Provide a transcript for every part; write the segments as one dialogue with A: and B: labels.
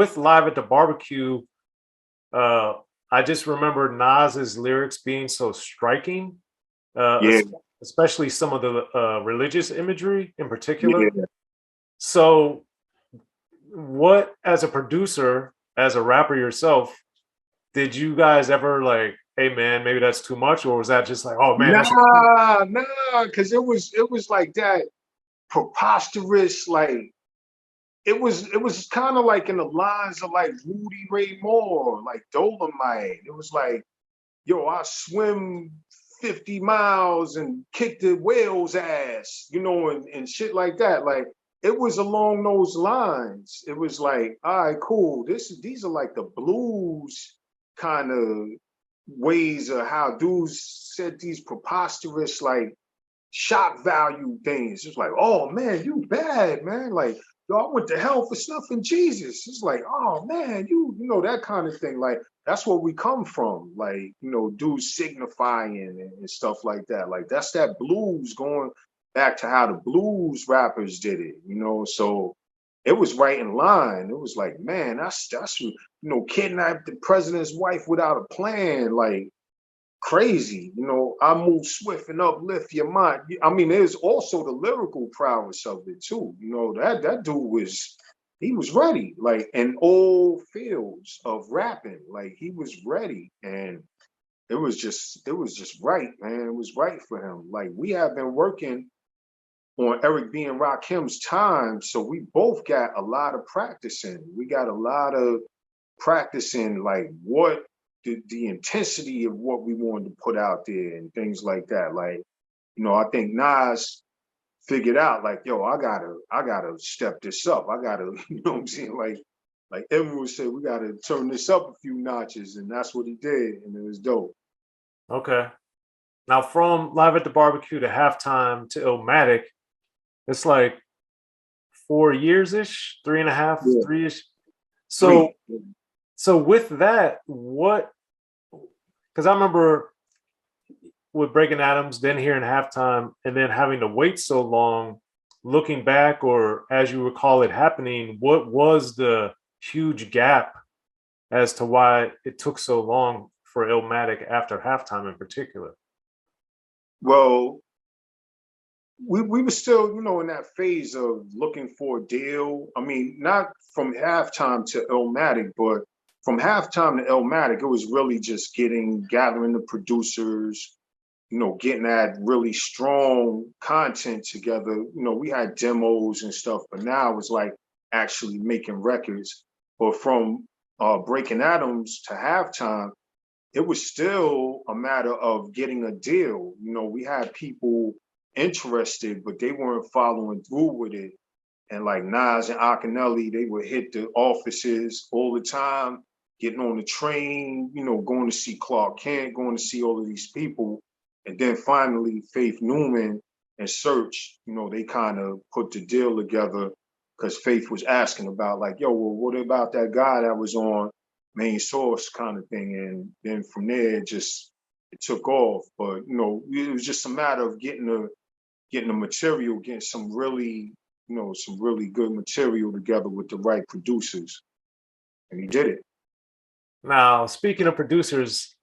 A: with Live at the Barbecue, I just remember Nas's lyrics being so striking,
B: Yeah,
A: especially some of the religious imagery in particular.
B: yeah.
A: So, what, as a producer, as a rapper yourself, did you guys ever like, hey man, maybe that's too much, or was that just like, oh man, that's
B: Nah, because it was like that preposterous, like it was kind of like in the lines of like Rudy Ray Moore, like Dolemite. It was like, yo, I swim 50 miles and kick the whale's ass, and shit like that. Like it was along those lines. It was like, all right, cool. These are like the blues kind of ways of how dudes said these preposterous, like shock value things. It's like, oh man, you bad, man. Like, yo, I went to hell for snuffing Jesus. It's like, oh man, that kind of thing. Like, that's where we come from. Like, dudes signifying and stuff like that. Like, that's that blues going back to how the blues rappers did it, So it was right in line. It was like, man, that's kidnapped the president's wife without a plan. Like, crazy. I move swift and uplift your mind. I mean, there's also the lyrical prowess of it too. That dude he was ready, like in all fields of rapping. Like he was ready. And it was just right, man. It was right for him. Like we have been working on Eric B. and Rakim's time. So we both got a lot of practicing. We got a lot of practicing, like what the intensity of what we wanted to put out there and things like that. Like, I think Nas figured out like, yo, I gotta step this up. I gotta, you know what I'm saying? Like everyone said, we gotta turn this up a few notches, and that's what he did, and it was dope.
A: okay. Now, from Live at the Barbecue to Halftime to Illmatic, it's like 4 years ish, three and a half,
B: Yeah,
A: three ish. So,
B: three.
A: so with that, what? Because I remember with Breaking Atoms, then hearing Halftime, and then having to wait so long. Looking back, or as you recall it happening, what was the huge gap as to why it took so long for Illmatic after Halftime in particular?
B: Well, we were still, in that phase of looking for a deal. I mean, not from halftime to Illmatic, but from halftime to Illmatic, it was really just gathering the producers, getting that really strong content together. We had demos and stuff, but now it's like actually making records. But from Breaking Atoms to Halftime, it was still a matter of getting a deal. We had people interested, but they weren't following through with it. And like Nas and Akinelli, they would hit the offices all the time, getting on the train, going to see Clark Kent, going to see all of these people. And then finally, Faith Newman and Search, they kind of put the deal together because Faith was asking about like, yo, well, what about that guy that was on Main Source kind of thing? And then from there, it took off. But, it was just a matter of getting the material, getting some really good material together with the right producers. And he did it.
A: Now, speaking of producers,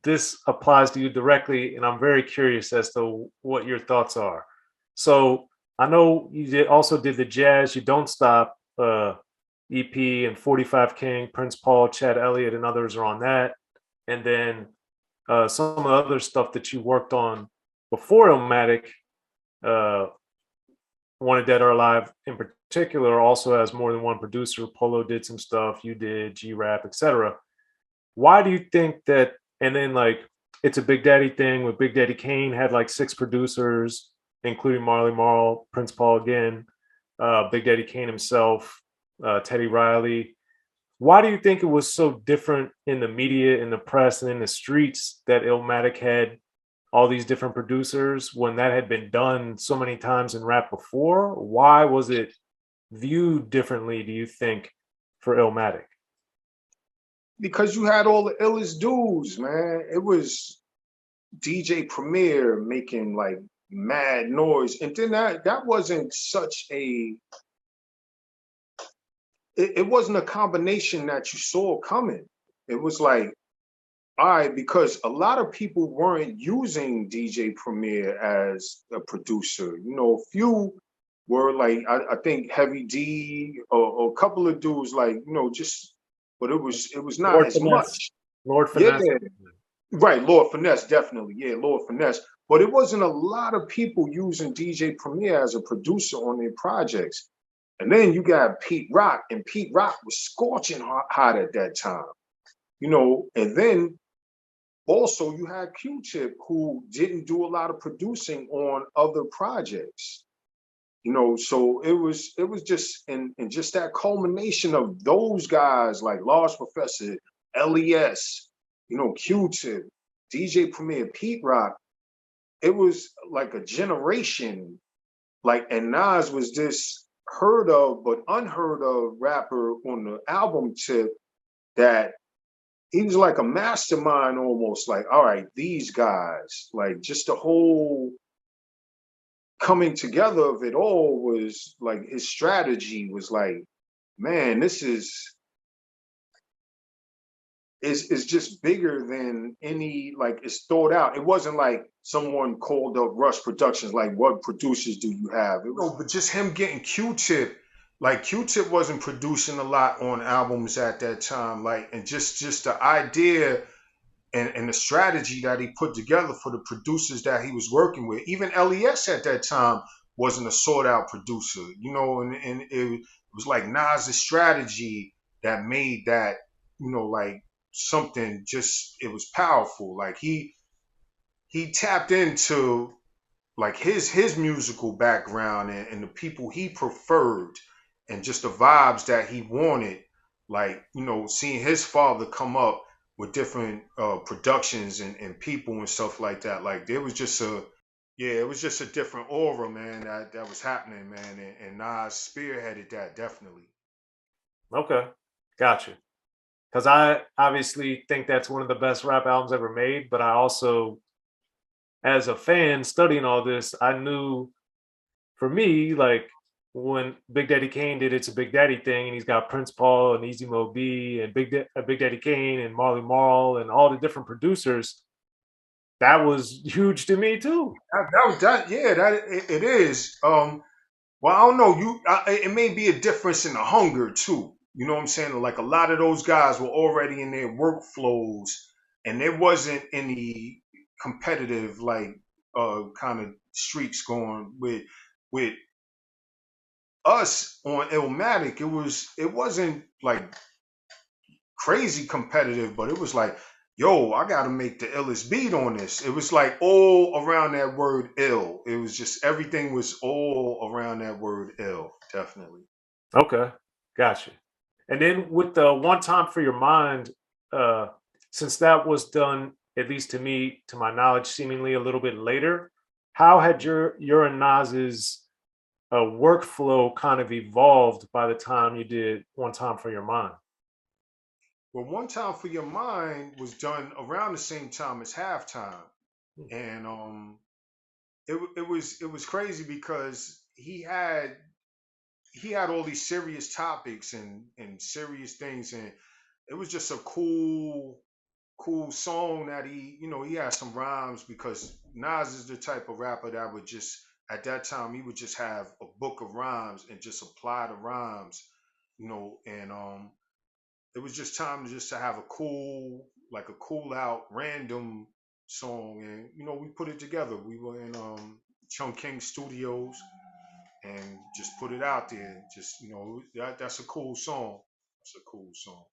A: this applies to you directly, and I'm very curious as to what your thoughts are. So I know you also did the Jazz You Don't Stop EP, and 45 King, Prince Paul, Chad Elliott, and others are on that. And then some of the other stuff that you worked on before Illmatic, uh, Wanted Dead or Alive in particular, also has more than one producer. Polo did some stuff, you did, G Rap, etc. Why do you think that? And then like it's a Big Daddy thing with Big Daddy Kane had like 6 producers, including Marley Marl, Prince Paul again, Big Daddy Kane himself, Teddy Riley. Why do you think it was so different in the media, in the press, and in the streets that Illmatic had all these different producers when that had been done so many times in rap before? Why was it viewed differently, do you think, for Illmatic?
B: Because you had all the illest dudes, man. It was DJ Premier making like mad noise. And then that wasn't such a it wasn't a combination that you saw coming. It was like, all right, because a lot of people weren't using DJ Premier as a producer. You know, a few were like, I think Heavy D or a couple of dudes like, you know, just, but it was not
A: Lord
B: as
A: Finesse.
B: much.
A: Lord
B: Yeah,
A: Finesse.
B: right. Lord Finesse, definitely. Yeah, Lord Finesse. But it wasn't a lot of people using DJ Premier as a producer on their projects. And then you got Pete Rock, and Pete Rock was scorching hot at that time, you know. And then also you had Q-Tip, who didn't do a lot of producing on other projects, you know. So it was just and just that culmination of those guys like Large Professor, LES, you know, Q-Tip, DJ Premier, Pete Rock. It was like a generation, like, and Nas was this heard of but unheard of rapper on the album tip, that he was like a mastermind almost. Like, all right, these guys, like, just the whole coming together of it all was like, his strategy was like, man, this is just bigger than any, like, it's thought out. It wasn't like someone called up Rush Productions, like, what producers do you have? It was, no, but just him getting Q-Tip. Like, Q-Tip wasn't producing a lot on albums at that time. Like, and just the idea and the strategy that he put together for the producers that he was working with. Even LES at that time wasn't a sought out producer, you know, and it was like Nas's strategy that made that, you know, like something just, it was powerful. Like he tapped into like his musical background and the people he preferred and just the vibes that he wanted, like, you know, seeing his father come up with different productions and people and stuff like that. Like, there was just a, yeah, it was just a different aura, man, that was happening, man, and Nas spearheaded that, definitely.
A: Okay, gotcha. Because I obviously think that's one of the best rap albums ever made, but I also, as a fan studying all this, I knew for me, like when Big Daddy Kane did It's a Big Daddy thing, and he's got Prince Paul and Easy Mo B and Big Daddy Kane and Marley Marl and all the different producers, that was huge to me too.
B: That was that, yeah, that it is. Well, I don't know. It may be a difference in the hunger too. You know what I'm saying? Like, a lot of those guys were already in their workflows, and there wasn't any competitive, like, kind of streaks going with us on Illmatic. It wasn't like crazy competitive, but it was like, yo, I got to make the illest beat on this. It was like all around that word ill. It was just, everything was all around that word ill, definitely.
A: Okay, gotcha. And then with the One Time for Your Mind, uh, since that was done, at least to me, to my knowledge, seemingly a little bit later, how had your and Nas's workflow kind of evolved by the time you did One Time for Your Mind?
B: Well, One Time for Your Mind was done around the same time as Halftime,
A: Hmm.
B: and it was crazy because he had all these serious topics and serious things, and it was just a cool song that he had some rhymes, because Nas is the type of rapper that would just, at that time, he would just have a book of rhymes and just apply the rhymes, and it was just time to just to have a cool, like a cool out random song, and we put it together. We were in Chung King Studios and just put it out there. Just that's a cool song. It's a cool song.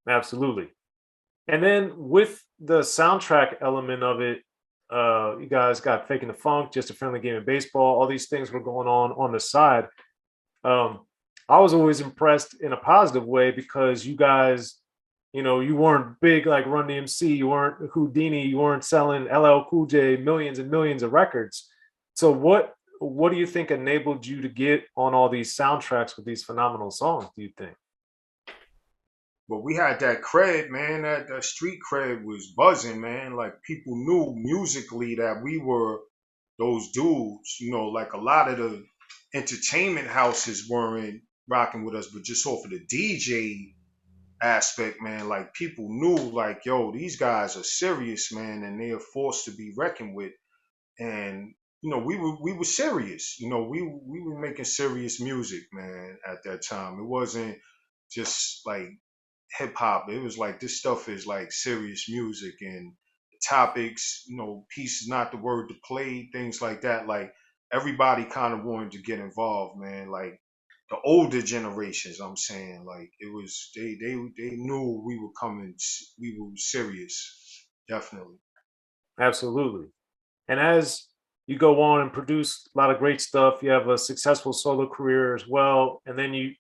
A: Absolutely. And then with the soundtrack element of it, you guys got Faking the Funk, Just a Friendly Game of Baseball. All these things were going on the side. Um, I was always impressed in a positive way because you guys, you weren't big like Run DMC, you weren't Houdini, you weren't selling LL Cool J millions and millions of records. So what do you think enabled you to get on all these soundtracks with these phenomenal songs? Do you think?
B: But we had that cred, man. That street cred was buzzing, man. Like, people knew musically that we were those dudes. Like, a lot of the entertainment houses weren't rocking with us, but just off of the DJ aspect, man, like people knew, like, yo, these guys are serious, man, and they are forced to be reckoned with. And we were serious. We were making serious music, man, at that time. It wasn't just like hip hop. It was like, this stuff is like serious music, and the topics, peace is not the word to play, things like that. Like everybody kind of wanted to get involved, man. Like the older generations, I'm saying, like it was they knew we were coming, we were serious, definitely.
A: Absolutely. And as you go on and produce a lot of great stuff, you have a successful solo career as well. And then you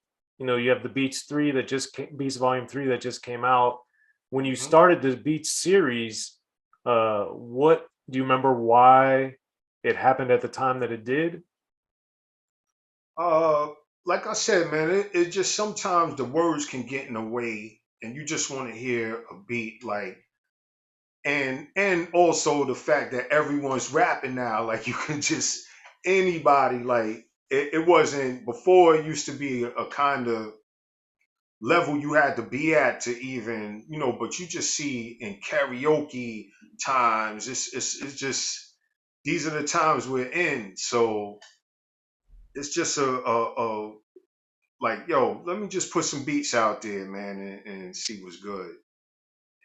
A: have the Beats 3 that just came, Beats Volume 3 that just came out. When you started the Beats series, what do you remember why it happened at the time that it did?
B: Like I said, man, it just sometimes the words can get in the way, and you just want to hear a beat, like, and also the fact that everyone's rapping now, like you can just anybody, like it wasn't before. It used to be a kind of level you had to be at to even, but you just see in karaoke times, it's just these are the times we're in, so it's just a like, yo, let me just put some beats out there, man, and see what's good.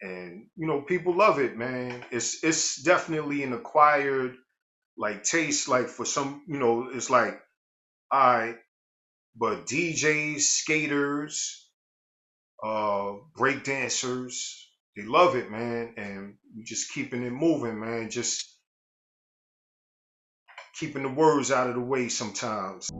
B: And people love it, man. It's definitely an acquired like taste. Like for some, it's like, all right, but DJs, skaters, break dancers, they love it, man. And we just keeping it moving, man. Just keeping the words out of the way sometimes.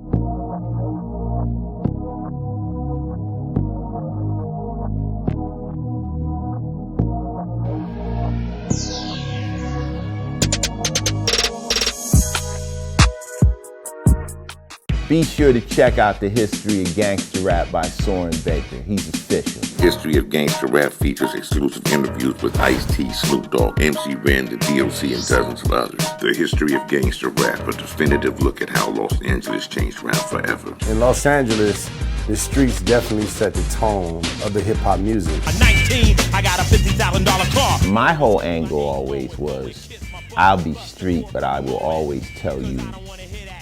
C: Be sure to check out the History of Gangster Rap by Soren Baker. He's official.
D: History of Gangster Rap features exclusive interviews with Ice-T, Snoop Dogg, MC Ren, the D.O.C, and dozens of others. The History of Gangster Rap, a definitive look at how Los Angeles changed rap forever.
E: In Los Angeles, the streets definitely set the tone of the hip-hop music.
F: At 19, I got a $50,000 car.
C: My whole angle always was, I'll be street, but I will always tell you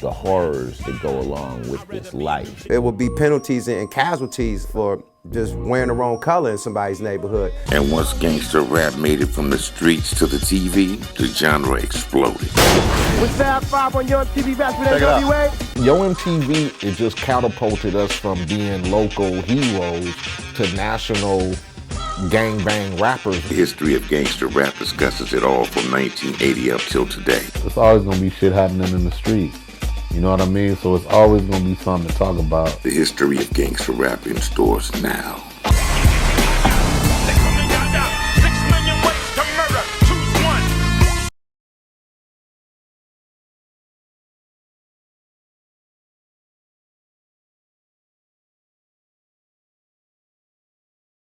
C: the horrors that go along with this life.
E: There will be penalties and casualties for just wearing the wrong color in somebody's neighborhood.
D: And once gangster rap made it from the streets to the TV, the genre exploded.
G: With Fab 5 on Yo MTV Raps with NWA.
H: Yo MTV, it just catapulted us from being local heroes to national gangbang rappers.
D: The History of Gangster Rap discusses it all from 1980 up till today.
H: It's always gonna be shit happening in the streets. You know what I mean? So it's always gonna be something to talk about.
D: The History of Gangster Rap in stores now.